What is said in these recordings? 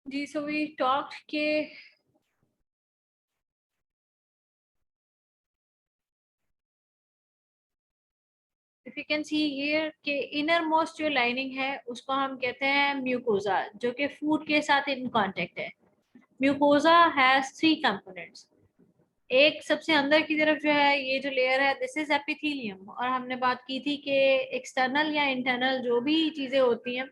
Ji, so we talked के if you can see here के inner most जो lining है उसको हम कहते हैं म्यूकोजा, जो कि फूड के साथ इन कांटेक्ट है। Mucosa has three components. एक सबसे अंदर की तरफ जो है ये जो लेयर है दिस इज एपिथेलियम, और हमने बात की थी कि एक्सटर्नल या इंटरनल जो भी चीजें होती हैं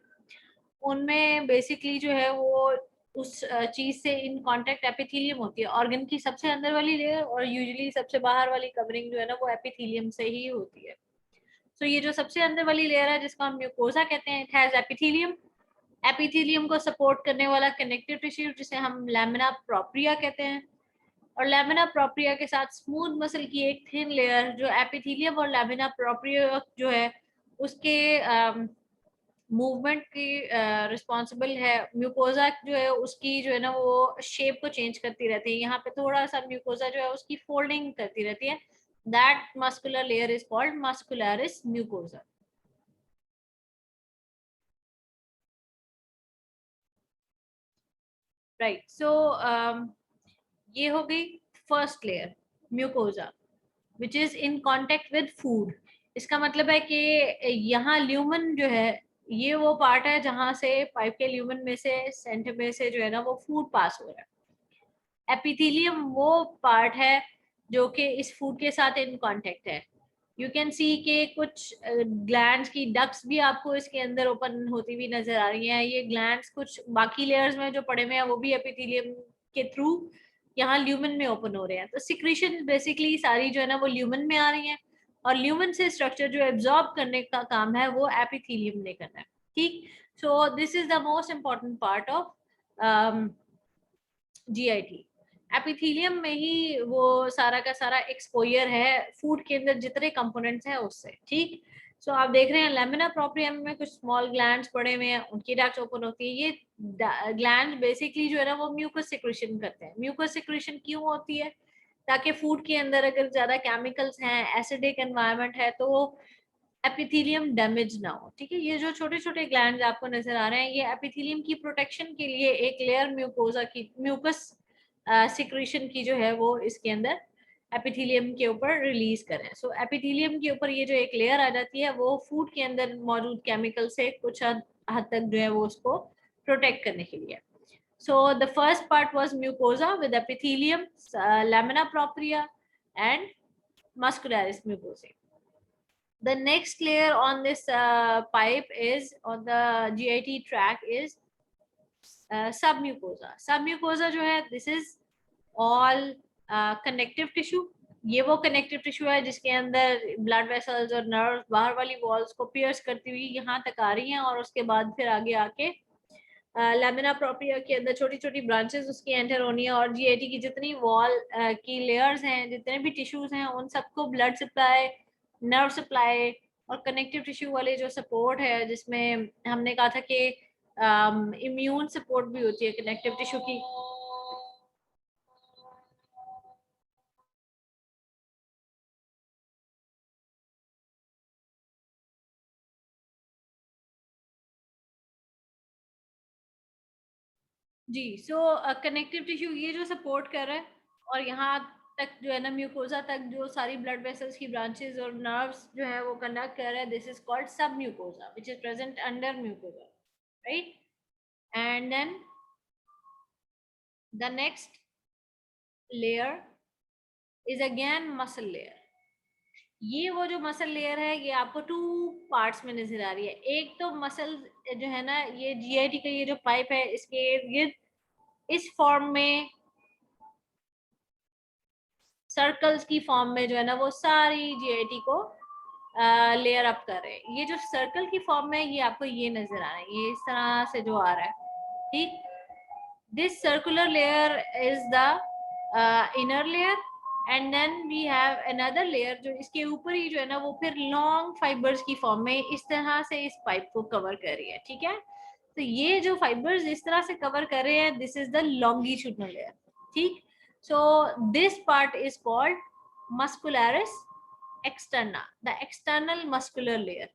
उनमें बेसिकली जो है वो उस चीज से इन कांटेक्ट एपिथेलियम होती है। ऑर्गन की सबसे अंदर वाली लेयर और यूजुअली सबसे बाहर वाली कवरिंग जो है ना वो एपिथेलियम से ही होती है। तो ये जो सबसे अंदर वाली लेयर है जिसको हम म्यूकोसा कहते हैं, इट हैज एपिथेलियम। एपिथेलियम को सपोर्ट करने वाला कनेक्टिव टिश्यू जिसे हम लैमिना प्रोप्रिया कहते हैं, और लैमिना प्रोप्रिया के साथ स्मूथ मसल की एक थिन लेयर जो एपिथेलियम और लैमिना प्रोप्रिया जो है उसके मूवमेंट की रिस्पॉन्सिबल है। म्यूकोजा जो है उसकी जो है ना वो शेप को चेंज करती रहती है। यहाँ पे थोड़ा सा म्यूकोजा जो है उसकी फोल्डिंग करती रहती है। That muscular layer is called muscularis mucosa. Right, so ये हो गई first layer mucosa which is in contact with food. इसका मतलब है कि यहाँ ल्यूमन जो है ये वो पार्ट है जहां से पाइप के ल्यूमन में से सेंटर में से जो है ना वो फूड पास हो रहा है। एपिथेलियम वो पार्ट है जो कि इस फूड के साथ इन कांटेक्ट है। यू कैन सी के कुछ ग्लैंड्स की डक्ट्स भी आपको इसके अंदर ओपन होती हुई नजर आ रही हैं। ये ग्लैंड्स कुछ बाकी लेयर्स में जो पड़े हुए हैं वो भी एपिथेलियम के थ्रू यहाँ ल्यूमन में ओपन हो रहे हैं। तो सिक्रीशन बेसिकली सारी जो है ना वो ल्यूमन में आ रही है, और ल्यूमन से स्ट्रक्चर जो एब्जॉर्ब करने का काम है वो एपिथेलियम ने करना है। ठीक, so this is the most important part of GIT. Epithelium में ही वो सारा का सारा एक्सपोयर है फूड के अंदर जितने कंपोनेंट्स हैं उससे। ठीक, सो आप देख रहे हैं लेमिना प्रोप्रियम में कुछ स्मॉल ग्लैंड्स पड़े हुए हैं, उनकी डक्ट्स ओपन होती है। ये ग्लैंड बेसिकली जो है ना वो म्यूकस सिक्रेशन करते हैं। म्यूकस सिक्रेशन क्यों होती है? ताकि फूड के अंदर अगर ज्यादा केमिकल्स हैं, एसिडिक एनवायरनमेंट है, तो एपिथेलियम डैमेज ना हो। ठीक है, ये जो छोटे छोटे ग्लैंड्स आपको नजर आ रहे हैं ये एपिथेलियम की प्रोटेक्शन के लिए एक लेयर म्यूकोजा की म्यूकस सिक्रेशन की जो है वो इसके अंदर एपिथेलियम के ऊपर रिलीज करें। सो एपिथेलियम के ऊपर ये जो एक लेयर आ जाती है वो फूड के अंदर मौजूद केमिकल से कुछ हद तक जो है वो उसको प्रोटेक्ट करने के लिए। So the first part was mucosa with epithelium, lamina propria and muscularis mucosa. The next layer on this pipe is on the GIT track is submucosa. Submucosa जो है this is all connective tissue. ये वो connective tissue है जिसके अंदर blood vessels और nerve बाहर वाली वॉल्स को पियर्स करती हुई यहाँ तक आ रही हैं, और उसके बाद फिर आगे आके लैमिना प्रोप्रिया के अंदर छोटी छोटी ब्रांचेस उसकी एंटर होनी है, और जीआईटी की जितनी वॉल की लेयर्स हैं, जितने भी टिश्यूज हैं, उन सबको ब्लड सप्लाई, नर्व सप्लाई और कनेक्टिव टिश्यू वाले जो सपोर्ट है, जिसमें हमने कहा था कि इम्यून सपोर्ट भी होती है कनेक्टिव टिश्यू की। जी, सो कनेक्टिव टिश्यू ये जो सपोर्ट कर रहा है, और यहाँ तक जो है ना म्यूकोजा तक जो सारी ब्लड वेसल्स की ब्रांचेस और नर्व्स जो है वो कंडक्ट कर रहा है, this is called submucosa which is present under mucosa, right. And then the next layer is again muscle layer. ये वो जो मसल लेयर है ये आपको टू पार्ट्स में नजर आ रही है। एक तो मसल जो है ना ये जीआईटी का ये जो पाइप है इसके इर्द गिर्द इस फॉर्म में सर्कल्स की फॉर्म में जो है ना वो सारी जीआईटी को लेयर अप कर रहे हैं। ये जो सर्कल की फॉर्म में ये आपको ये नजर आ रहा है, ये इस तरह से जो आ रहा है। ठीक, this circular layer is the inner layer, and then we have another layer जो इसके ऊपर ही जो है ना वो फिर लॉन्ग फाइबर्स की फॉर्म में इस तरह से इस पाइप को कवर कर रही है। ठीक है, तो ये जो फाइबर्स इस तरह से कवर कर रहे हैं this is the longitudinal layer. ठीक, so this part is called muscularis externa, the external muscular layer.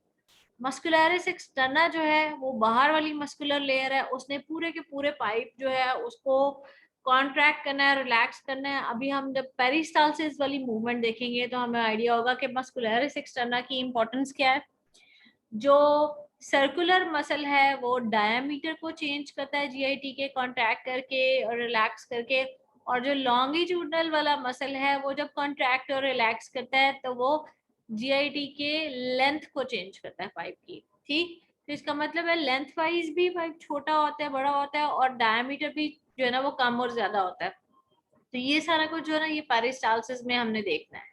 Muscularis externa जो है वो बाहर वाली मस्कुलर लेयर है, उसने पूरे के पूरे पाइप जो है उसको कॉन्ट्रैक्ट करना है, रिलैक्स करना है। अभी हम जब पेरिस्टालसिस वाली मूवमेंट देखेंगे तो हमें आइडिया होगा कि मस्कुलरिस एक्सटर्ना की इंपॉर्टेंस क्या है। जो सर्कुलर मसल है वो डायमीटर को चेंज करता है जीआईटी के कॉन्ट्रैक्ट करके और रिलैक्स करके, और जो लॉन्गिट्यूडनल वाला मसल है वो जब कॉन्ट्रैक्ट और रिलैक्स करता है तो वो जीआईटी के लेंथ को चेंज करता है पाइप की। ठीक, तो इसका मतलब है लेंथ वाइज भी पाइप छोटा होता है, बड़ा होता है, और डायमीटर भी जो है ना वो कम और ज्यादा होता है। तो ये सारा कुछ जो है ना ये पेरिस्टालसिस में हमने देखना है।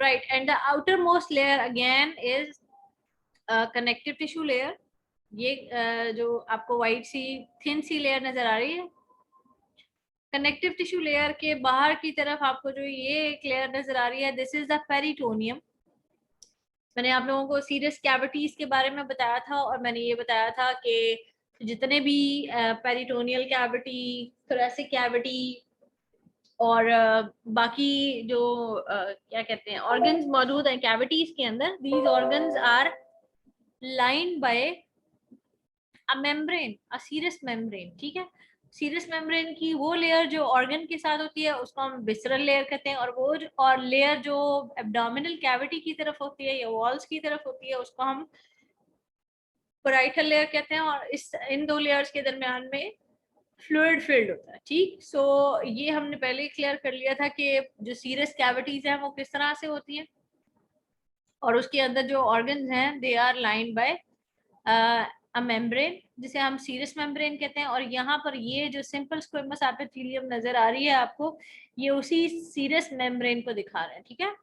Right, and the outer most layer again is connective tissue layer. ये जो आपको वाइट सी थिन सी लेयर नजर आ रही है, कनेक्टिव टिश्यू लेयर के बाहर की तरफ आपको जो ये एक लेयर नजर आ रही है, दिस इज द पेरिटोनियम। मैंने आप लोगों को सीरियस कैविटीज के बारे में बताया था, और मैंने ये बताया था कि जितने भी पेरिटोनियल कैविटी, थोरेसिक कैविटी और बाकी जो क्या कहते हैं ऑर्गन्स मौजूद हैं कैविटीज के अंदर, these organs are lined by a membrane, a serous membrane. ठीक है, सीरस मेम्ब्रेन की वो लेयर जो ऑर्गन के साथ होती है उसको हम विसरल लेयर कहते हैं, और वो और लेयर जो एब्डोमिनल कैविटी की तरफ होती है या वॉल्स की तरफ होती है उसको हम पेराइटल लेयर कहते हैं, और इस इन दो लेयर्स के दरमियान में फ्लूइड फील्ड होता है। ठीक, सो ये हमने पहले ही क्लियर कर लिया था कि जो सीरस कैविटीज हैं वो किस तरह से होती हैं, और उसके अंदर जो ऑर्गन्स हैं they are lined by a membrane जिसे हम सीरस मेम्ब्रेन कहते हैं। और यहाँ पर ये जो सिंपल स्क्वेमस एपिथेलियम नजर आ रही है आपको, ये उसी सीरस मेम्ब्रेन को दिखा रहे हैं। ठीक है,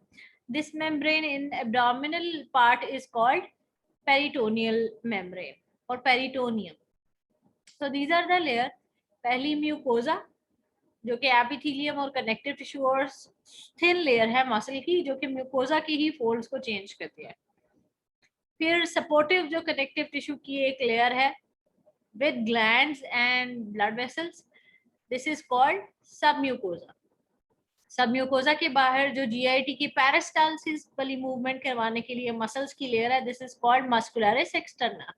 this membrane in abdominal part is called peritoneal membrane और peritoneum. So these are the layer. पहली म्यूकोजा जो कि एपिथेलियम और कनेक्टिव टिश्यू और थिन लेयर है मसल की, जो कि म्यूकोजा की ही फोल्ड्स को चेंज करती है। फिर सपोर्टिव जो कनेक्टिव टिश्यू की एक लेयर है with glands and blood vessels, this is called submucosa। सबम्यूकोजा के बाहर जो जीआईटी की पेरिस्टालसिस वाली मूवमेंट करवाने के लिए मसल्स की लेयर है, this is called muscularis externa.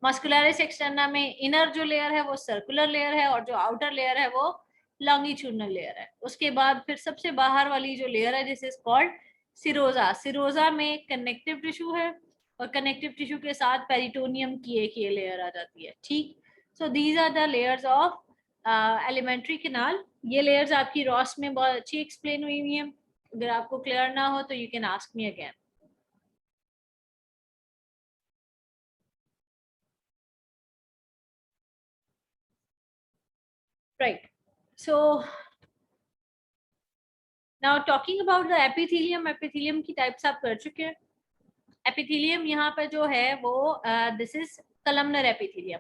Muscularis externa में इनर जो लेयर है वो सर्कुलर लेयर है, और जो आउटर लेयर है वो लॉन्गिट्यूडनल लेयर है। उसके बाद फिर सबसे बाहर वाली जो लेयर है this is called Sironja. Sironja में कनेक्टिव टिश्यू है, और कनेक्टिव टिश्यू के साथ पेरिटोनियम की एक ये लेयर आ जाती है। ठीक, so these are the layers of alimentary canal. ये लेयर्स आपकी रॉस में बहुत अच्छी एक्सप्लेन हुई हुई है। अगर आपको क्लियर ना हो तो you can ask me again. Right, so now talking about the epithelium. Epithelium की टाइप्स आप कर चुके हैं। एपिथेलियम यहाँ पर जो है वो दिस इज कलमनर एपिथेलियम।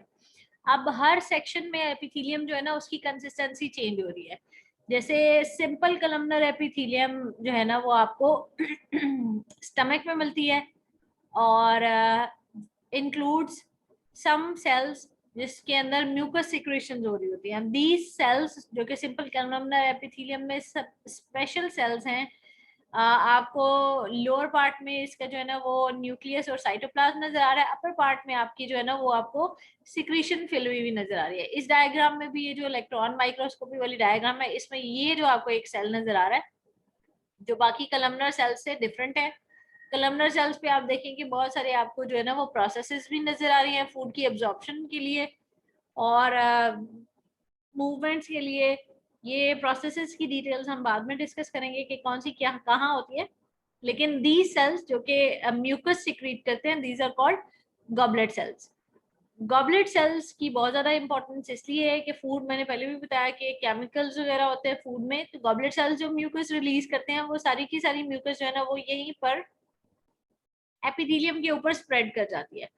अब हर सेक्शन में एपिथेलियम जो है ना उसकी कंसिस्टेंसी चेंज हो रही है। जैसे सिंपल कलमनर एपिथेलियम जो है ना वो आपको स्टमक में मिलती है, और इंक्लूड्स सम सेल्स जिसके अंदर म्यूकस सिक्रेशन हो रही होती है। दीज सेल्स जो कि सिंपल कलमनर एपिथेलियम में स्पेशल सेल्स हैं। आपको लोअर पार्ट में इसका जो है ना वो न्यूक्लियस और साइटोप्लाज्म नजर आ रहा है, अपर पार्ट में आपकी जो है ना वो आपको सिक्रीशन फिल हुई भी नजर आ रही है। इस डायग्राम में भी ये जो इलेक्ट्रॉन माइक्रोस्कोपी वाली डायग्राम है इसमें ये जो आपको एक सेल नजर आ रहा है जो बाकी कलमनर सेल्स से डिफरेंट है। कलमनर सेल्स पे आप देखेंगे बहुत सारे आपको जो है ना वो प्रोसेसेस भी नजर आ रही हैं फूड की एब्जॉर्प्शन के लिए और मूवमेंट्स के लिए। ये प्रोसेसेस की डिटेल्स हम बाद में डिस्कस करेंगे कि कौन सी क्या कहाँ होती है। लेकिन दीज सेल्स जो कि म्यूकस सिक्रीट करते हैं, these are called goblet cells. Goblet cells की बहुत ज्यादा इंपॉर्टेंस इसलिए है कि फूड, मैंने पहले भी बताया कि केमिकल्स वगैरह होते हैं फूड में, तो गॉबलेट सेल्स जो म्यूकस रिलीज करते हैं वो सारी की सारी म्यूकस जो है ना वो यहीं पर एपिथेलियम के ऊपर स्प्रेड कर जाती है।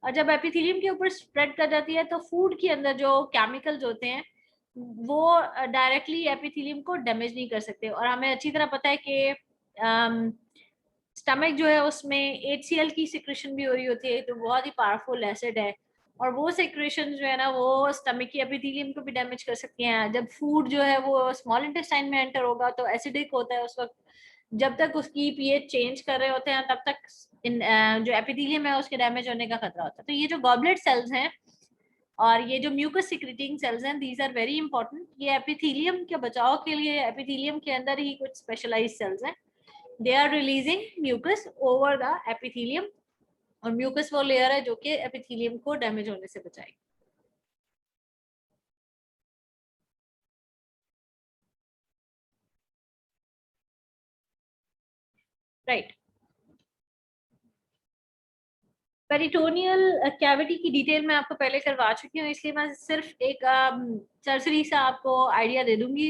और जब एपिथेलियम के ऊपर स्प्रेड कर जाती है तो फूड के अंदर जो केमिकल्स होते हैं वो डायरेक्टली एपिथेलियम को डैमेज नहीं कर सकते। और हमें अच्छी तरह पता है कि स्टमक जो है उसमें HCl की सिक्रेशन भी हो रही होती है, तो बहुत ही पावरफुल एसिड है, और वो सिक्रेशन जो है ना वो स्टमक की एपिथेलियम को भी डैमेज कर सकती हैं। जब फूड जो है वो स्मॉल इंटेस्टाइन में एंटर होगा तो एसिडिक होता है उस वक्त, जब तक उसकी पीएच चेंज कर रहे होते हैं तब तक जो एपिथेलियम है उसके डैमेज होने का खतरा होता है। तो ये जो गॉबलेट सेल्स हैं और ये जो म्यूकस सिक्रेटिंग सेल्स हैं, दीज आर वेरी इंपॉर्टेंट। ये एपिथेलियम के बचाव के लिए एपिथेलियम के अंदर ही कुछ स्पेशलाइज्ड सेल्स हैं। They are releasing mucus over the epithelium, और म्यूकस वो लेयर है जो कि एपिथेलियम को डैमेज होने से बचाएगी। राइट। पेरिटोनियल कैविटी की डिटेल मैं आपको पहले करवा चुकी हूँ, इसलिए मैं सिर्फ एक सरसरी सा आपको आइडिया दे दूंगी।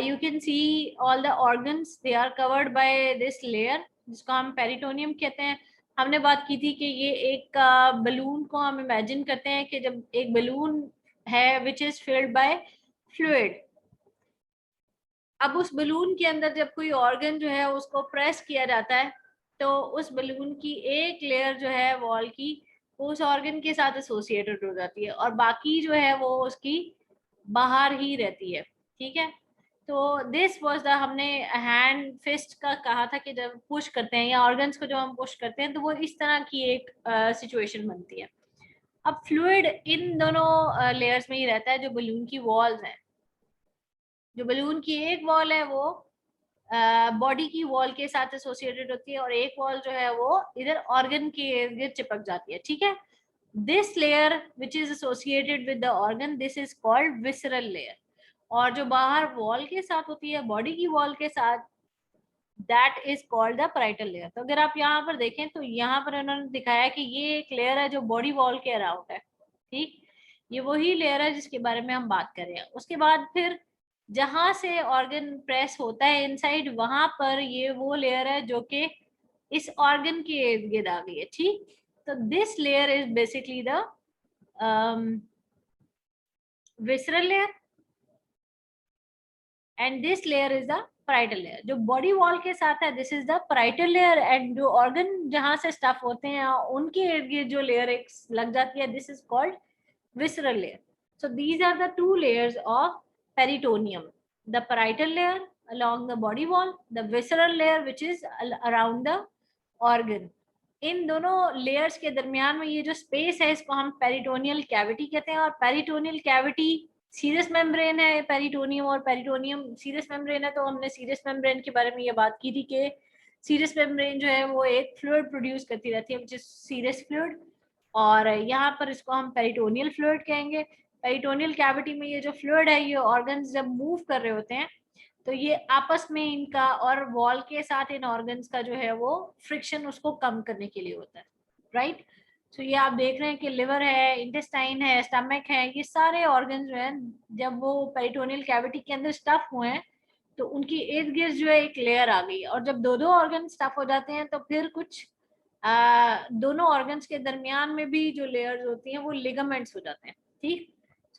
You can see all the organs, they are covered by this layer जिसको हम पेरिटोनियम कहते हैं। हमने बात की थी कि ये एक बलून को हम इमेजिन करते हैं कि जब एक बलून है which is filled by fluid. अब उस बलून के अंदर जब कोई ऑर्गन जो है उसको प्रेस किया जाता है तो उस बलून की एक लेयर जो है वॉल की वो उस ऑर्गन के साथ एसोसिएटेड हो जाती है, और बाकी जो है वो उसकी बाहर ही रहती है। ठीक है। तो दिस वाज द, हमने हैंड फिस्ट का कहा था कि जब पुश करते हैं या ऑर्गन्स को जब हम पुश करते हैं तो वो इस तरह की एक सिचुएशन बनती है। अब फ्लूइड इन दोनों लेयर्स में ही रहता है। जो बलून की वॉल्स हैं, जो बलून की एक वॉल है वो बॉडी की वॉल के साथ एसोसिएटेड होती है, और एक वॉल जो है वो इधर ऑर्गन के इर्द गिर्द चिपक जाती है। ठीक है। This layer which is associated with the organ, this is called visceral layer. और जो बाहर वॉल के साथ होती है, बॉडी की वॉल के साथ, that is called the parietal layer. तो अगर आप यहाँ पर देखें तो यहाँ पर उन्होंने दिखाया कि ये एक लेयर है जो बॉडी वॉल के अराउंड है। ठीक। ये वही लेयर है जिसके बारे में हम बात कर रहे हैं। उसके बाद फिर जहां से ऑर्गन प्रेस होता है इनसाइड, वहां पर ये वो लेयर है जो कि इस ऑर्गन के इर्द गिर्द आ गई है। ठीक। तो this layer is basically the visceral layer, and this layer is the parietal layer. जो बॉडी वॉल के साथ है this is the parietal layer, and जो ऑर्गन जहां से स्टफ होते हैं उनके इर्द गिर्द जो लेयर एक लग जाती है this is called visceral layer. So these are the two layers of peritoneum: the parietal layer along the body wall, the visceral layer which is around the organ. इन दोनों लेयर्स के दरमियान में ये जो स्पेस है इसको हम पेरिटोनियल कैविटी कहते हैं। और पेरिटोनियल कैविटी सीरस मेम्ब्रेन है पेरिटोनियम, और पेरिटोनियम सीरस मेम्ब्रेन है। तो हमने सीरस मेम्ब्रेन के बारे में ये बात की थी कि सीरस मेम्ब्रेन जो है वो एक फ्लूइड प्रोड्यूस करती रहती है, विच इज सीरस फ्लूइड, और यहाँ पर इसको हम पेरिटोनियल फ्लूइड कहेंगे। पेरिटोनियल कैविटी में ये जो फ्लूइड है ये ऑर्गन्स जब मूव कर रहे होते हैं तो ये आपस में इनका और वॉल के साथ इन ऑर्गन्स का जो है वो फ्रिक्शन उसको कम करने के लिए होता है। राइट। तो ये आप देख रहे हैं कि लिवर है, इंटेस्टाइन है, स्टमक है, ये सारे ऑर्गन जो है जब वो पेरिटोनियल कैविटी के अंदर स्टफ हुए हैं तो उनकी इर्द गिर्द जो है एक लेयर आ गई। और जब दो दो ऑर्गन स्टफ हो जाते हैं तो फिर कुछ दोनों ऑर्गन्स के दरमियान में भी जो लेयर्स होती हैं वो लिगामेंट्स हो जाते हैं। ठीक।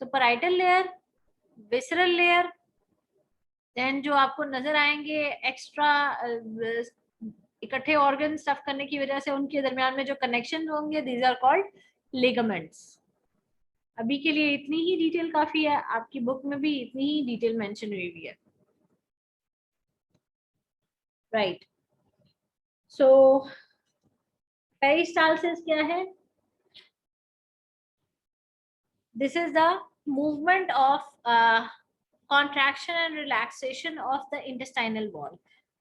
So parietal layer, visceral layer, then जो आपको नजर आएंगे एक्स्ट्रा इकट्ठे ऑर्गन स्टफ करने की वजह से उनके दरमियान में जो कनेक्शन होंगे दीज आर कॉल्ड लिगामेंट्स। अभी के लिए इतनी ही डिटेल काफी है, आपकी बुक में भी इतनी ही डिटेल मेंशन हुई हुई है। राइट। सो पेरिस्टालसिस क्या है? This is the movement of contraction and relaxation of the intestinal wall.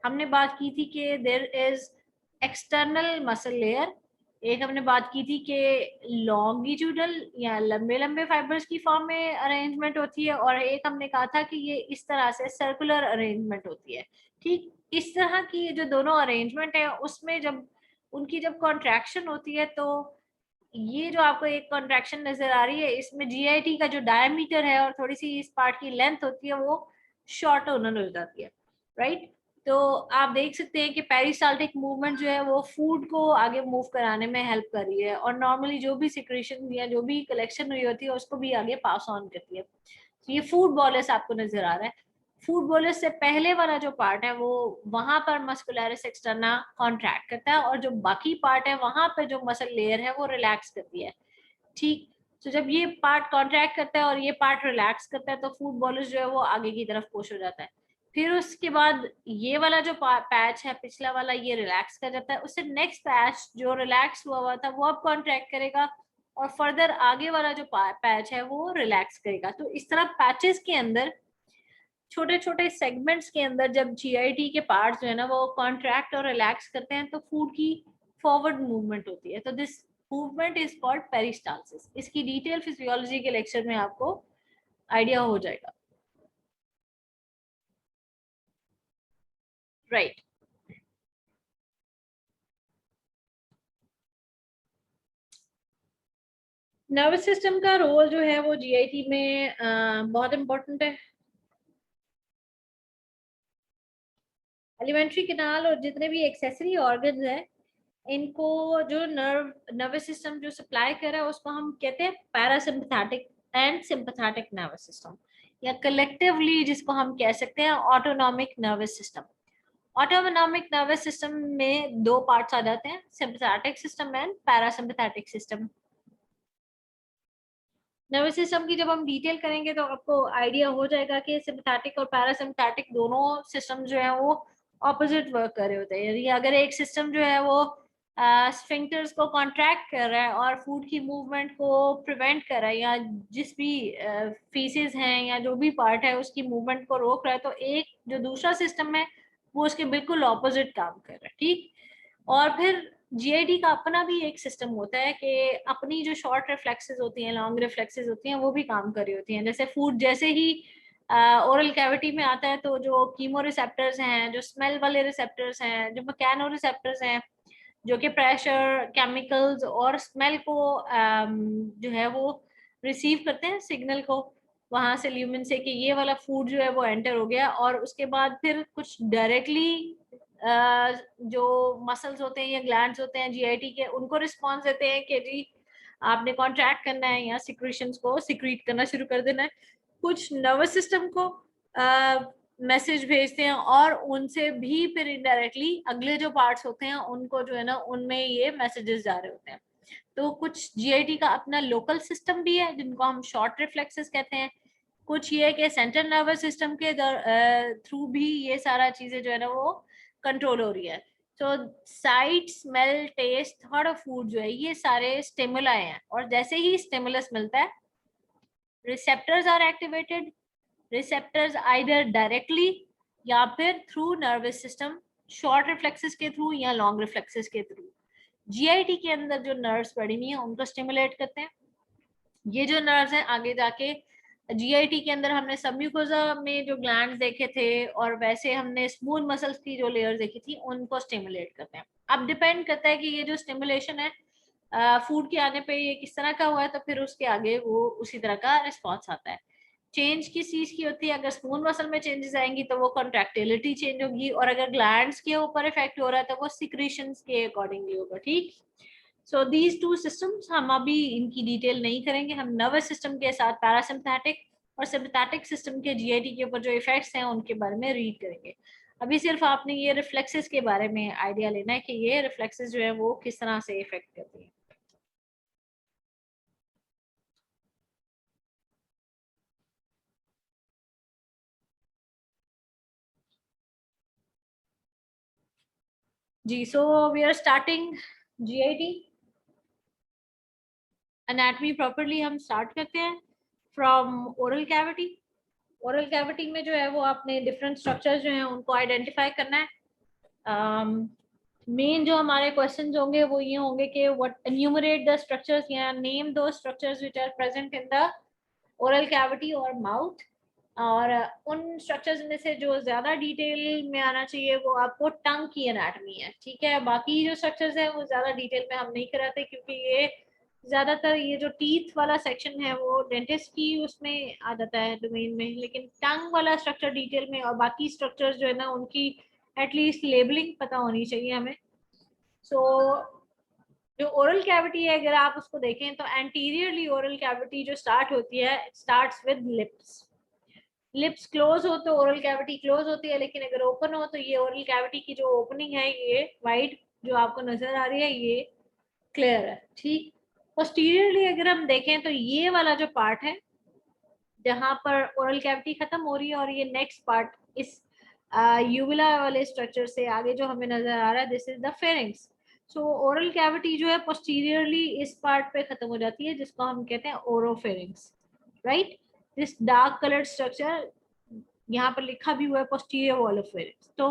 हमने बात की थी कि there is external muscle layer, एक हमने बात की थी कि लॉन्गिट्यूडल या लंबे लंबे फाइबर्स की फॉर्म में अरेंजमेंट होती है, और एक हमने कहा था कि ये इस तरह से सर्कुलर अरेंजमेंट होती है। ठीक। इस तरह की जो दोनों अरेंजमेंट है उसमें जब उनकी जब कॉन्ट्रैक्शन होती है तो ये जो आपको एक कॉन्ट्रैक्शन नजर आ रही है इसमें जीआईटी का जो डायमीटर है और थोड़ी सी इस पार्ट की लेंथ होती है वो शॉर्ट होने लग जाती है। राइट। तो आप देख सकते हैं कि पेरिस्टाल्टिक मूवमेंट जो है वो फूड को आगे मूव कराने में हेल्प कर रही है, और नॉर्मली जो भी सिक्रेशन या जो भी कलेक्शन हुई होती है उसको भी आगे पास ऑन करती है। तो ये फूड बॉलस आपको नजर आ रहा है। फूड बॉलस से पहले वाला जो पार्ट है वो वहां पर मस्कुलरिस एक्सटर्ना कॉन्ट्रैक्ट करता है, और जो बाकी पार्ट है वहां पे जो मसल लेयर है वो रिलैक्स करती है। ठीक, तो जब ये पार्ट कॉन्ट्रैक्ट करता है और ये पार्ट रिलैक्स करता है तो फूड बॉलस जो है वो आगे की तरफ पुश हो जाता है। फिर उसके बाद ये वाला जो पैच है पिछला वाला ये रिलैक्स कर जाता है, उससे नेक्स्ट पैच जो रिलैक्स हुआ था वो अब कॉन्ट्रैक्ट करेगा, और फर्दर आगे वाला जो पैच है वो रिलैक्स करेगा। तो इस तरह पैचेस के अंदर छोटे छोटे सेगमेंट्स के अंदर जब जीआईटी के पार्ट्स जो है ना वो कॉन्ट्रैक्ट और रिलैक्स करते हैं तो फूड की फॉरवर्ड मूवमेंट होती है। तो this movement is called peristalsis. इसकी डिटेल फिजियोलॉजी के लेक्चर में आपको आइडिया हो जाएगा। राइट। नर्वस सिस्टम का रोल जो है वो जीआईटी में बहुत इंपॉर्टेंट है। एलिमेंट्री कैनाल और जितने भी एक्सेसरी ऑर्गन्स हैं इनको जो नर्वस सिस्टम जो सप्लाई कर रहा है उसको हम कहते हैं parasympathetic and sympathetic nervous system, या कलेक्टिवली जिसको हम कह सकते हैं autonomic nervous system. Autonomic nervous system में दो पार्ट्स आ जाते हैं, sympathetic system and parasympathetic system. Nervous system की जब हम डिटेल करेंगे तो आपको आइडिया हो जाएगा कि सिंपैथेटिक और पैरासिम्पैथिक दोनों सिस्टम जो है वो ऑपोजिट वर्क कर रहे होते हैं। यदि अगर एक सिस्टम जो है वो स्फिंक्टर्स को कॉन्ट्रैक्ट कर रहा है और फूड की मूवमेंट को प्रिवेंट कर रहा है, या जिस भी फीसेस हैं या जो भी पार्ट है उसकी मूवमेंट को रोक रहा है, तो एक जो दूसरा सिस्टम है वो उसके बिल्कुल ऑपोजिट काम कर रहा है। ठीक, और फिर जीआईडी का अपना भी एक सिस्टम होता है कि अपनी जो शॉर्ट रिफ्लेक्सेस होती हैं, लॉन्ग रिफ्लेक्सेस होती हैं, वो भी काम कर रही होती हैं। जैसे फूड जैसे ही ओरल कैविटी में आता है तो जो कीमो रिसेप्टर्स हैं, जो स्मेल वाले रिसेप्टर्स हैं, जो मैकेनो रिसेप्टर्स हैं, जो कि प्रेशर, केमिकल्स और स्मेल को जो है वो रिसीव करते हैं सिग्नल को वहां से ल्यूमिन से कि ये वाला फूड जो है वो एंटर हो गया, और उसके बाद फिर कुछ डायरेक्टली जो मसल्स होते हैं या ग्लैंड्स होते हैं जीआईटी के उनको रिस्पॉन्स देते हैं कि जी आपने कॉन्ट्रैक्ट करना है या सिक्रीशंस को सिक्रीट करना शुरू कर देना है। कुछ नर्वस सिस्टम को मैसेज भेजते हैं और उनसे भी फिर इनडायरेक्टली अगले जो पार्ट्स होते हैं उनको जो है ना उनमें ये मैसेजेस जा रहे होते हैं। तो कुछ जीआईटी का अपना लोकल सिस्टम भी है जिनको हम शॉर्ट रिफ्लेक्सेस कहते हैं। कुछ ये कि सेंट्रल नर्वस सिस्टम के थ्रू भी ये सारा चीजें जो है ना वो कंट्रोल हो रही है। तो sight, smell, taste, thought of food जो है ये सारे स्टिमुलाई हैं, और जैसे ही स्टिमुलस मिलता है receptors are activated. Receptors either directly या फिर through nervous system, short reflexes के थ्रू या लॉन्ग रिफ्लेक्सेस के थ्रू। जीआईटी के अंदर जो नर्व्स पड़ी हुई हैं उनको स्टिमुलेट करते हैं। ये जो नर्व्स हैं आगे जाके जीआईटी के अंदर हमने सबम्यूकोसा में जो ग्लैंड्स देखे थे और वैसे हमने स्मूथ मसल्स की जो लेयर देखी थी उनको स्टिमुलेट करते हैं। अब डिपेंड करता है कि ये जो स्टिमुलेशन है फूड के आने पे ये किस तरह का हुआ है, तो फिर उसके आगे वो उसी तरह का रिस्पॉन्स आता है। चेंज किस चीज की होती है, अगर स्पून मसल में चेंजेस आएंगी तो वो कॉन्ट्रैक्टिलिटी चेंज होगी, और अगर ग्लैंड्स के ऊपर इफेक्ट हो रहा है तो वो सिक्रीशंस के अकॉर्डिंगली होगा। ठीक, सो दीज टू सिस्टम्स हम अभी इनकी डिटेल नहीं करेंगे, हम नर्वस सिस्टम के साथ पैरासिम्पैथिक और सिम्पैथिक सिस्टम के जीआईटी के ऊपर जो इफेक्ट्स हैं उनके बारे में रीड करेंगे। अभी सिर्फ आपने ये रिफ्लेक्सेस के बारे में आइडिया लेना है कि ये रिफ्लेक्सेस जो है वो किस तरह से इफेक्ट करती हैं। जी, so we are starting GIT anatomy properly. हम स्टार्ट करते हैं from oral cavity. Oral cavity में जो है वो आपने डिफरेंट स्ट्रक्चर्स जो हैं उनको आइडेंटिफाई करना है। मेन जो हमारे क्वेश्चंस होंगे वो ये होंगे कि व्हाट एन्यूमरेट द स्ट्रक्चर्स या नेम दो structures which are present in the oral cavity और माउथ। और उन स्ट्रक्चर्स में से जो ज्यादा डिटेल में आना चाहिए वो आपको टंग की एनाटमी है। ठीक है, बाकी जो स्ट्रक्चर्स है वो ज्यादा डिटेल में हम नहीं कराते क्योंकि ये ज्यादातर ये जो टीथ वाला सेक्शन है वो डेंटिस्ट की उसमें आ जाता है डोमेन में, लेकिन टंग वाला स्ट्रक्चर डिटेल में और बाकी स्ट्रक्चर्स जो है ना उनकी एटलीस्ट लेबलिंग पता होनी चाहिए हमें। सो जो ओरल कैविटी है अगर आप उसको देखें तो एंटीरियरली ओरल कैविटी जो स्टार्ट होती है starts with lips. Lips close हो तो ओरल कैविटी क्लोज होती है, लेकिन अगर ओपन हो तो ये ओरल कैविटी की जो ओपनिंग है ये वाइट जो आपको नजर आ रही है ये क्लियर है। ठीक, पोस्टीरियरली अगर हम देखें तो ये वाला जो पार्ट है जहां पर ओरल कैविटी खत्म हो रही है और ये नेक्स्ट पार्ट इस यूविला वाले स्ट्रक्चर से आगे जो हमें नजर आ रहा है, this is the pharynx. So oral cavity जो है पोस्टीरियरली इस पार्ट पे खत्म हो जाती है जिसको हम कहते हैं oropharynx, right. This dark coloured structure यहाँ पर लिखा भी हुआ है पोस्टीरियर वॉल ऑफ फेरिंग्स। तो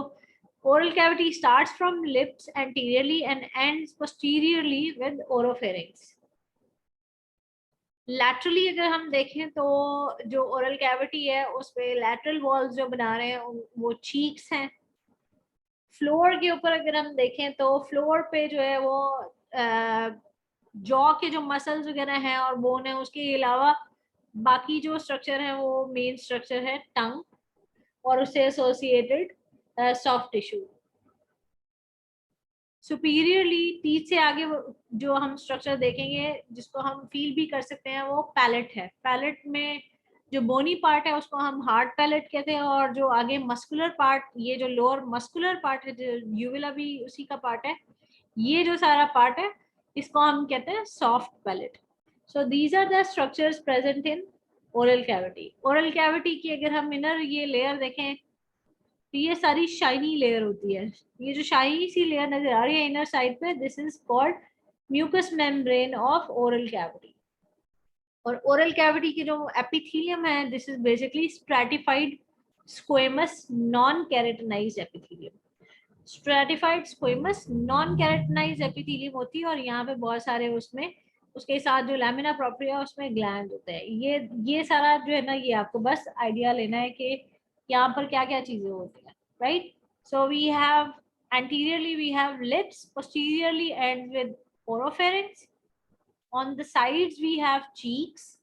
oral cavity starts from lips anteriorly and ends posteriorly with oropharynx. Laterally अगर हम देखें तो जो ओरल कैविटी है उस पे लैटरल वॉल्स जो बना रहे हैं वो चीक्स हैं। फ्लोर के ऊपर अगर हम देखें तो फ्लोर पे जो है वो जॉ के जो मसल्स वगैरह हैं और बोन है, उसके अलावा बाकी जो स्ट्रक्चर है वो मेन स्ट्रक्चर है टंग और उससे associated soft tissue. Superiorly teeth से आगे जो हम स्ट्रक्चर देखेंगे जिसको हम फील भी कर सकते हैं वो पैलेट है। पैलेट में जो बोनी पार्ट है उसको हम हार्ड पैलेट कहते हैं और जो आगे मस्कुलर पार्ट, ये जो लोअर मस्कुलर पार्ट है जो यूविला भी उसी का पार्ट है, ये जो सारा पार्ट है इसको हम कहते हैं soft palate. So these are the structures present in oral cavity. Oral cavity की अगर हम इनर ये लेयर देखें तो ये सारी शाइनी लेयर होती है। ये जो शाइनी सी लेयर नजर आ रही है इनर साइड पे, this is called mucous membrane of oral cavity. और ओरल कैविटी की जो एपिथेलियम है this is basically stratified squamous non keratinized epithelium. Stratified squamous non keratinized epithelium होती है और यहाँ पे बहुत सारे उसमें उसके साथ जो लैमिना प्रोप्रिया उसमें ग्लैंड होते हैं। ये सारा जो है ना ये आपको बस आइडिया लेना है कि यहाँ पर क्या क्या चीजें होती हैं, right. So we have anteriorly we have lips, posteriorly ends with oropharynx, on the sides we have cheeks,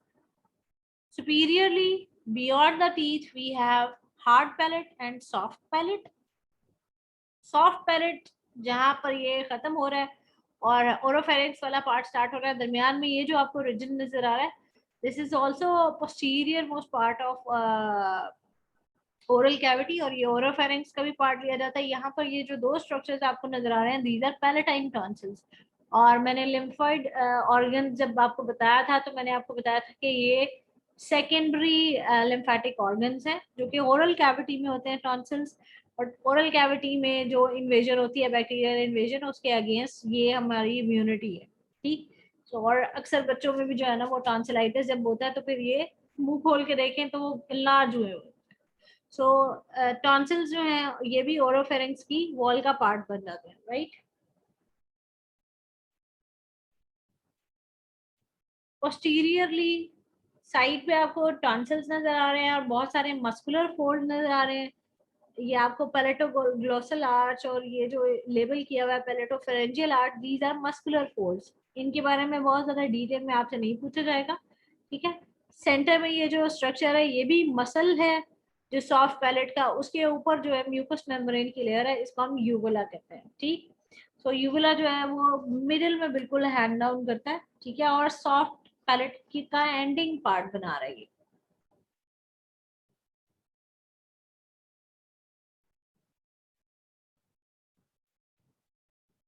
superiorly beyond the teeth we have hard palate and soft palate। Soft palate जहां पर ये खत्म हो रहा है और ओरोफेरिंक्स वाला part start हो रहा है, दरमियान में ये जो आपको रीजन नजर आ रहा है this is also posterior most part of oral cavity और ये ओरोफेरिंक्स का भी पार्ट लिया जाता है। यहाँ पर ये जो दो स्ट्रक्चर्स आपको नजर आ रहे हैं दीज आर पैलेटाइन टॉन्सिल्स। और मैंने लिम्फोइड ऑर्गन जब आपको बताया था तो मैंने आपको बताया था कि ये सेकेंडरी लिम्फेटिक ऑर्गन्स हैं जो कि ओरल कैविटी में होते हैं टॉन्सिल्स। और ओरल कैविटी में जो इन्वेजन होती है बैक्टीरियल इन्वेजन उसके अगेंस्ट ये हमारी इम्यूनिटी है, ठीक। तो और अक्सर बच्चों में भी जो है ना वो टॉन्सिलाइटिस जब होता है तो फिर ये मुंह खोल के देखें तो वो लार्ज हुए हुए। सो टॉन्सिल्स जो हैं ये भी ओरोफेरिंक्स की वॉल का पार्ट बन जाते हैं, राइट। पोस्टीरियरली साइड पे आपको टॉन्सिल्स नजर आ रहे हैं और बहुत सारे मस्कुलर फोल्ड नजर आ रहे हैं। ये आपको पैलेटोग्लोसल आर्च और ये जो लेबल किया हुआ है palatopharyngeal arch, these are muscular folds. इनके बारे में बहुत ज्यादा डिटेल में आपसे नहीं पूछा जाएगा, ठीक है। सेंटर में ये जो स्ट्रक्चर है ये भी मसल है जो सॉफ्ट पैलेट का, उसके ऊपर जो है म्यूकस मेम्ब्रेन की लेयर है, इसको हम यूवुला कहते हैं, ठीक। सो यूवुला जो है वो मिडिल में बिल्कुल हैंड डाउन करता है, ठीक है, और सॉफ्ट पैलेट की का एंडिंग पार्ट बना रही है।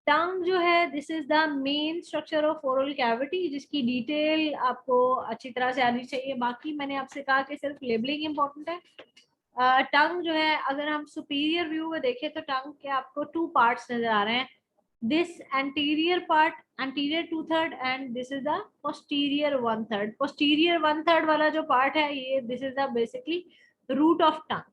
टंग जो है this is the main structure of oral cavity जिसकी डिटेल आपको अच्छी तरह से आनी चाहिए। बाकी मैंने आपसे कहा कि सिर्फ लेबलिंग इंपॉर्टेंट है। टंग जो है अगर हम सुपीरियर व्यू में देखें तो टंग के आपको टू पार्ट्स नजर आ रहे हैं, this anterior part anterior 2/3 and this is the posterior 1/3। Posterior 1/3 वाला जो पार्ट है ये this is the basically root of tongue.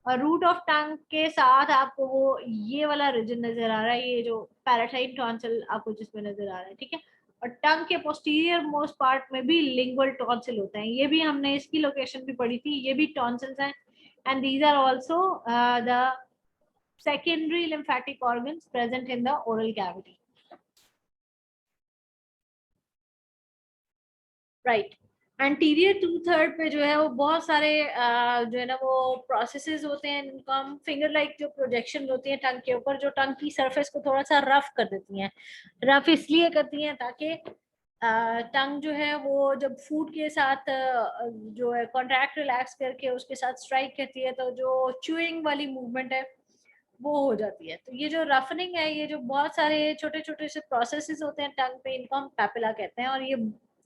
और रूट ऑफ टंग के साथ आपको वो ये वाला रीजन नजर आ रहा है, ये जो पैराटाइन टॉन्सिल आपको जिसमें नजर आ रहा है, ठीक है। और टंग के पोस्टीरियर मोस्ट पार्ट में भी लिंगुअल टॉन्सिल होते हैं, ये भी हमने इसकी लोकेशन भी पढ़ी थी, ये भी टॉन्सिल्स हैं and these are also the secondary lymphatic organs present in the oral cavity, right। Anterior 2/3 पे जो है वो बहुत सारे जो है ना वो प्रोसेसेस होते हैं, इनको हम फिंगर लाइक जो प्रोजेक्शन होती है टंग के ऊपर जो टंग की सरफेस को थोड़ा सा रफ कर देती हैं। रफ इसलिए करती हैं ताकि टंग जो है वो जब फूड के साथ जो है कॉन्ट्रैक्ट रिलैक्स करके उसके साथ स्ट्राइक करती है तो जो च्यूइंग वाली मूवमेंट है वो हो जाती है। तो ये जो रफनिंग है, ये जो बहुत सारे छोटे छोटे से प्रोसेसेस होते हैं टंग पे, इनको हम पैपिला कहते हैं, और ये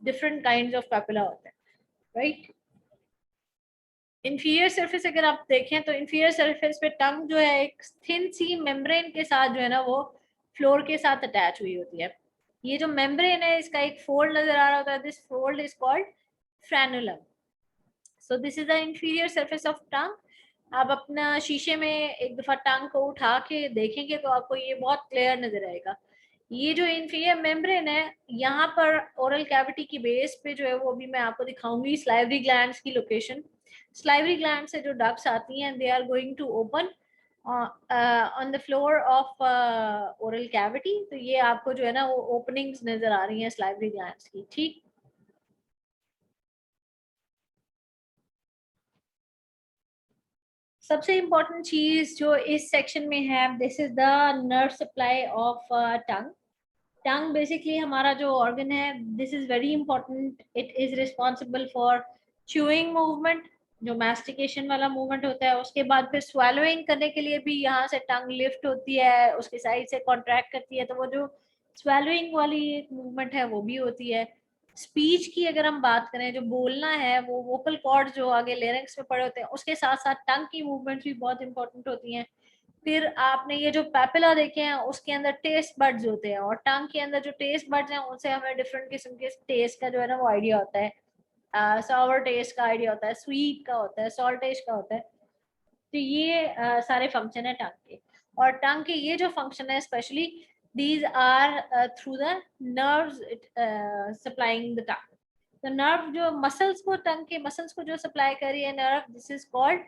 डिफरेंट काइंड्स ऑफ पैपिला होते हैं, राइट। इंफीरियर सरफेस अगर आप देखें तो इंफीरियर सरफेस पे टंग जो है एक थिन सी मेम्ब्रेन के साथ जो है ना वो फ्लोर के साथ अटैच हुई होती है। ये जो मेम्ब्रेन है इसका एक फोल्ड नजर आ रहा होता है, this fold is called frenulum. So this is the inferior surface of tongue. आप अपना शीशे में एक दफा टंग को उठा के देखेंगे तो आपको ये बहुत क्लियर नजर आएगा। ये जो इंफीरियर मेम्ब्रेन है, यहाँ पर ओरल कैविटी की बेस पे जो है वो अभी मैं आपको दिखाऊंगी स्लाइवरी ग्लैंड्स की लोकेशन। स्लाइवरी ग्लैंड से जो डक्ट्स आती हैं they are going to open on the floor of oral cavity. तो ये आपको जो है ना वो ओपनिंग्स नजर आ रही हैं स्लाइवरी ग्लैंड्स की, ठीक। सबसे इम्पोर्टेंट चीज जो इस सेक्शन में है, this is the nerve supply of tongue. Tongue basically हमारा जो ऑर्गन है, this is very important, it is responsible for chewing movement, जो मैस्टिकेशन वाला मूवमेंट होता है। उसके बाद फिर स्वेलोइंग करने के लिए भी यहाँ से टंग लिफ्ट होती है, उसके साइड से कॉन्ट्रैक्ट करती है, तो वो जो स्वेलोइंग वाली मूवमेंट है वो भी होती है। स्पीच की अगर हम बात करें, जो बोलना है वो वोकल कॉर्ड जो आगे लेरिंक्स में पड़े होते हैं, उसके साथ साथ टंग की मूवमेंट्स भी बहुत इंपॉर्टेंट होती हैं। फिर आपने ये जो पैपिला देखे हैं उसके अंदर टेस्ट बड्स होते हैं, और टंग के अंदर जो टेस्ट बड्स हैं उनसे हमें डिफरेंट किस्म के टेस्ट का जो है ना वो आइडिया होता है। सावर टेस्ट का आइडिया होता है, स्वीट का होता है, सॉल्ट टेस्ट का होता है। तो ये सारे फंक्शन है टंग के। और टंग के ये जो फंक्शन है specially, these are through the nerves supplying the tongue. तो नर्व जो मसल्स को, टंग के मसल्स को जो सप्लाई कर रही है nerve, this is called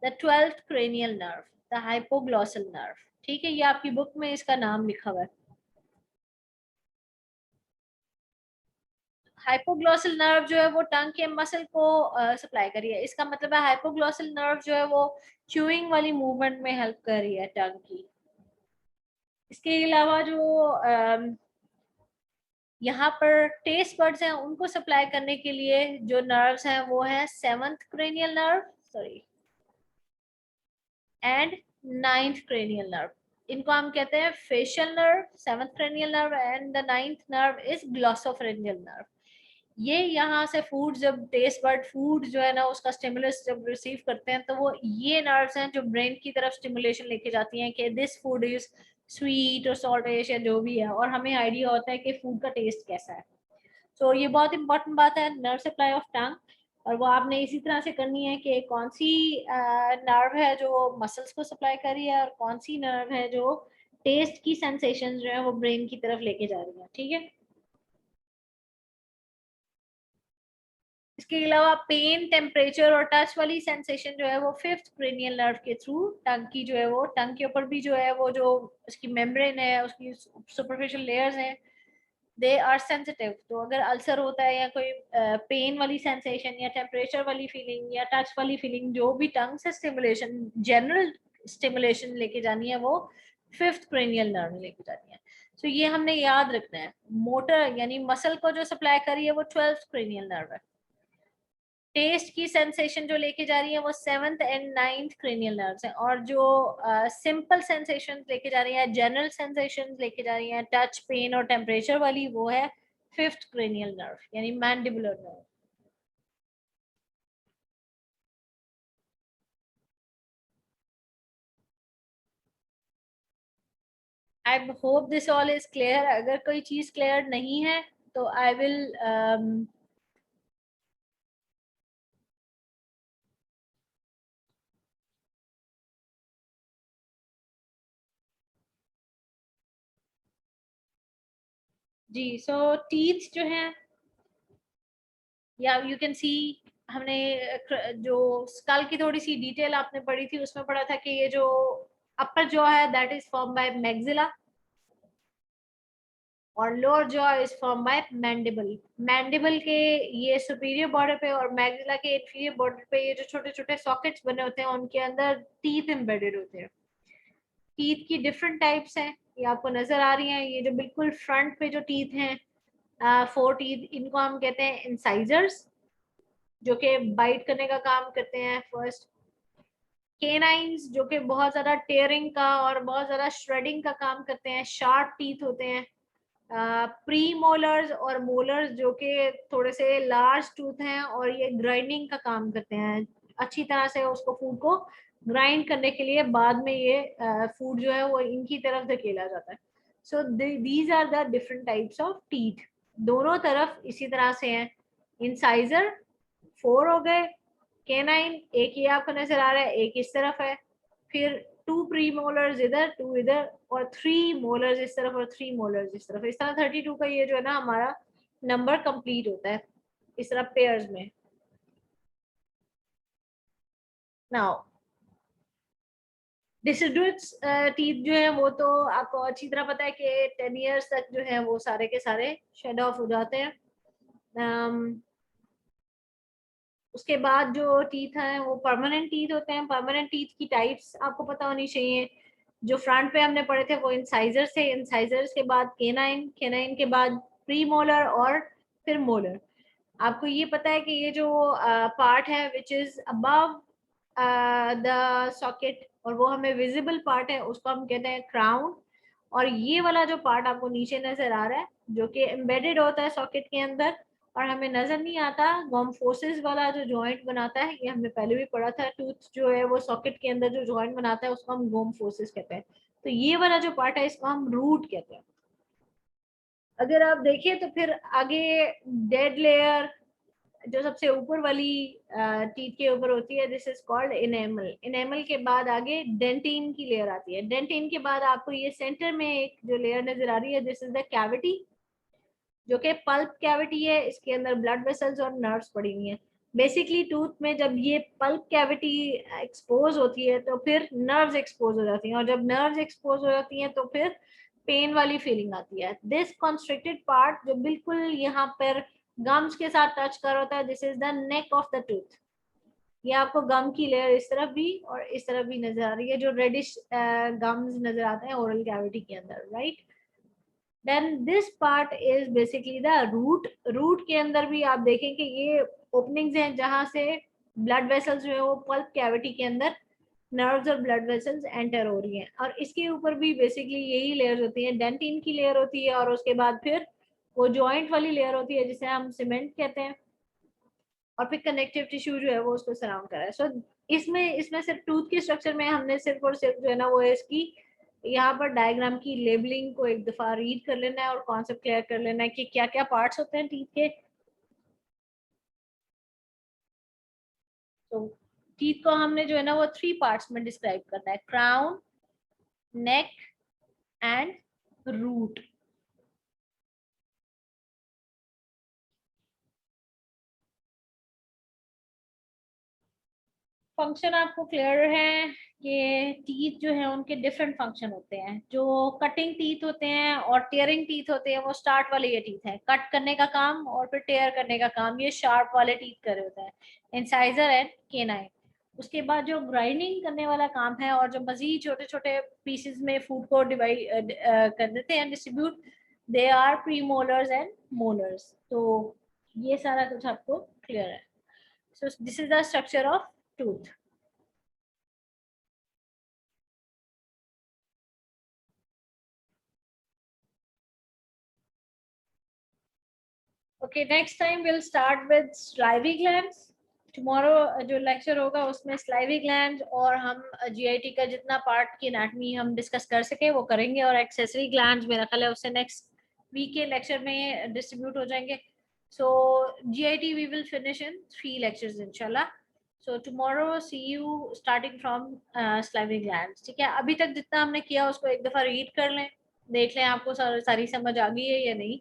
the 12th cranial nerve, the hypoglossal nerve। ठीक है, ये आपकी बुक में इसका नाम लिखा हुआ है। हाइपोग्लॉसल नर्व जो है वो टंग के मसल को सप्लाई कर रही है। इसका मतलब है हाइपोग्लॉसल नर्व जो है वो च्यूइंग वाली मूवमेंट में हेल्प कर रही है टंग की। इसके अलावा जो यहाँ पर टेस्ट बर्ड्स हैं उनको सप्लाई करने के लिए जो नर्व्स हैं वो है 7th cranial nerve, sorry, and 9th cranial nerve। इनको हम कहते हैं facial nerve, 7th cranial nerve, and the 9th nerve is glossopharyngeal nerve. ये यहाँ से फूड, जब टेस्ट बर्ड फूड जो है ना उसका स्टिमुलस जब रिसीव करते हैं तो वो ये नर्व्स हैं जो ब्रेन की तरफ स्टिमुलेशन लेके जाती हैं कि दिस फूड इज स्वीट और सॉल्टिश या जो भी है, और हमें आइडिया होता है कि फूड का टेस्ट कैसा है। तो ये बहुत इंपॉर्टेंट बात है, नर्व सप्लाई ऑफ टंग। और वो आपने इसी तरह से करनी है कि कौन सी नर्व है जो मसल्स को सप्लाई कर रही है और कौन सी नर्व है जो टेस्ट की सेंसेशन जो है वो ब्रेन की तरफ लेके जा रही है, ठीक है। इसके अलावा पेन, टेम्परेचर और टच वाली सेंसेशन जो है वो 5th क्रेनियल नर्व के थ्रू टंग की जो है वो, टंग के ऊपर भी जो है वो जो उसकी मेम्ब्रेन है, उसकी सुपरफिशियल लेयर्स हैं, दे आर सेंसिटिव। तो अगर अल्सर होता है या कोई पेन वाली सेंसेशन या टेम्परेचर वाली फीलिंग या टच वाली फीलिंग, जो भी टंग से स्टिमुलेशन, जनरल स्टिमुलेशन लेके जानी है वो 5th क्रेनियल नर्व लेके जानी है। तो ये हमने याद रखना है। मोटर यानी मसल को जो सप्लाई करी है वो 12th क्रेनियल नर्व है। टेस्ट की सेंसेशन जो लेके जा रही है वो 7th and 9th cranial nerves हैं, और जो सिंपल सेंसेशन लेके जा रही है, जनरल सेंसेशन लेके जा रही है, टच, पेन और टेम्परेचर वाली, वो है 5th क्रेनियल नर्व यानी mandibular nerve. I hope this all is clear. अगर कोई चीज क्लियर नहीं है तो I will ji. So teeth जो है, या यू कैन सी, हमने जो स्कल की थोड़ी सी डिटेल आपने पढ़ी थी उसमें पढ़ा था कि ये जो अपर जॉ है that is form by maxilla, और lower jaw is form by mandible. Mandible के ये सुपीरियर बॉर्डर पे और मैक्सिला के इंफीरियर बॉर्डर पे ये जो छोटे छोटे सॉकेट्स बने होते हैं उनके अंदर टीथ एम्बेडेड होते हैं। टीथ की डिफरेंट टाइप्स हैं, ये आपको नजर आ रही हैं। ये जो बिल्कुल फ्रंट पे जो टीथ हैं फोर टीथ, इनको हम कहते हैं इंसाइजर्स, जो कि बाइट करने का काम करते हैं फर्स्ट। केनाइंस, जो कि बहुत ज्यादा टेयरिंग का और बहुत ज्यादा श्रेडिंग का काम करते हैं, शार्प टीथ होते हैं। प्री मोलर्स और मोलर्स, जो कि थोड़े से लार्ज टूथ हैं और ये ग्राइंडिंग का काम करते हैं, अच्छी तरह से उसको फूड को ग्राइंड करने के लिए बाद में ये फूड जो है वो इनकी तरफ धकेला जाता है। So these are the different types of teeth, दोनों तरफ इसी तरह से हैं। इंसाइजर फोर हो गए, केनाइन एक ही आपको नजर आ रहा है, एक इस तरफ है, फिर टू प्री मोलर्स इधर, टू इधर, और थ्री मोलर्स इस तरफ और थ्री मोलर्स इस तरफ। इस तरह 32 का ये जो है ना हमारा नंबर कंप्लीट होता है इस तरह पेयर्स में। नाउ डिसिड्यूट्स टीथ जो है वो तो आपको अच्छी तरह पता है कि 10 इयर्स तक जो है वो सारे के सारे शेड ऑफ हो जाते हैं। उसके बाद जो टीथ हैं वो परमानेंट टीथ होते हैं। परमानेंट टीथ की टाइप्स आपको पता होनी चाहिए। जो फ्रंट पे हमने पढ़े थे वो इंसाइजर्स थे, इंसाइजर्स के बाद केनाइन, केनाइन के बाद प्री मोलर और फिर मोलर। आपको ये पता है कि ये जो पार्ट है which is above the socket, और वो हमें विजिबल पार्ट है, उसको हम कहते हैं क्राउन। और ये वाला जो पार्ट आपको नीचे नजर आ रहा है जो कि एम्बेडेड होता है सॉकेट के अंदर और हमें नजर नहीं आता, गम फोर्सेस वाला जो जॉइंट बनाता है, ये हमने पहले भी पढ़ा था, टूथ जो है वो सॉकेट के अंदर जो जॉइंट बनाता है उसको हम गम फोर्सेस कहते हैं। तो ये वाला जो पार्ट है इसको हम रूट कहते हैं। अगर आप देखें तो फिर आगे डेड लेयर जो सबसे ऊपर वाली टीथ के ऊपर होती है, this is called enamel. Enamel के बाद आगे डेंटिन की लेयर आती है। डेंटिन के बाद आपको ये सेंटर में एक जो लेयर नजर आ रही है, दिस इज द कैविटी, जो कि पल्प कैविटी है। इसके अंदर ब्लड वेसल्स और नर्व्स पड़ी हुई हैं। बेसिकली टूथ में जब ये पल्प कैविटी एक्सपोज होती है तो फिर नर्व्स एक्सपोज हो जाती हैं, और जब नर्व्स एक्सपोज हो जाती हैं तो फिर पेन वाली फीलिंग आती है। दिस कॉन्स्ट्रिक्टेड पार्ट जो बिल्कुल यहाँ पर गम्स के साथ टच कर होता है, this is the neck of the tooth. ये आपको गम की लेयर इस तरफ भी और इस तरफ भी नजर आ रही है, जो रेडिश गम्स नजर आते हैं ओरल कैविटी के अंदर, right. Then this part is basically the root. Root के अंदर भी आप देखें कि ये ओपनिंग्स हैं जहां से ब्लड वेसल्स जो है वो पल्प कैविटी के अंदर नर्व्स और ब्लड वेसल्स एंटर हो रही हैं, और इसके ऊपर भी बेसिकली यही लेयर्स होती हैं। डेंटिन की लेयर होती है और उसके बाद फिर वो जॉइंट वाली लेयर होती है जिसे हम सीमेंट कहते हैं, और फिर कनेक्टिव टिश्यू जो है वो उसको सराउंड कर रहा है। सो इसमें इसमें सिर्फ टूथ के स्ट्रक्चर में हमने सिर्फ और सिर्फ जो है ना वो है इसकी यहाँ पर डायग्राम की लेबलिंग को एक दफा रीड कर लेना है और कॉन्सेप्ट क्लियर कर लेना है कि क्या क्या पार्ट्स होते हैं टीथ के। तो टीथ को हमने जो है ना वो थ्री पार्ट्स में डिस्क्राइब करना है, crown, neck and root. Function आपको क्लियर है कि टीथ जो है उनके डिफरेंट फंक्शन होते हैं। जो कटिंग टीथ होते हैं और टेयरिंग टीथ होते हैं वो स्टार्ट वाले ये टीथ हैं, कट करने का काम और फिर टेयर करने का काम ये शार्प वाले टीथ कर रहे होते हैं, इंसाइजर एंड केनाइन। उसके बाद जो ग्राइंडिंग करने वाला काम है और जो मजीद छोटे छोटे पीसेस में फूड को डिवाइड कर देते हैं, distribute, they are premolars and molars. तो ये सारा कुछ आपको क्लियर है। So this is the structure of tooth. Okay, next time we'll start with salivary glands. Tomorrow जो लेक्चर होगा उसमें salivary glands और हम GIT का जितना पार्ट की एनाटमी हम डिस्कस कर सके वो करेंगे, और accessory glands मेरा ख्याल है उससे नेक्स्ट वीक के लेक्चर में डिस्ट्रीब्यूट हो जाएंगे। So GIT we will finish in 3 lectures inshallah. So tomorrow see you starting from salivary glands. ठीक है, अभी तक जितना हमने किया उसको एक दफा रीड कर लें, देख लें आपको सारी समझ आ गई है या नहीं।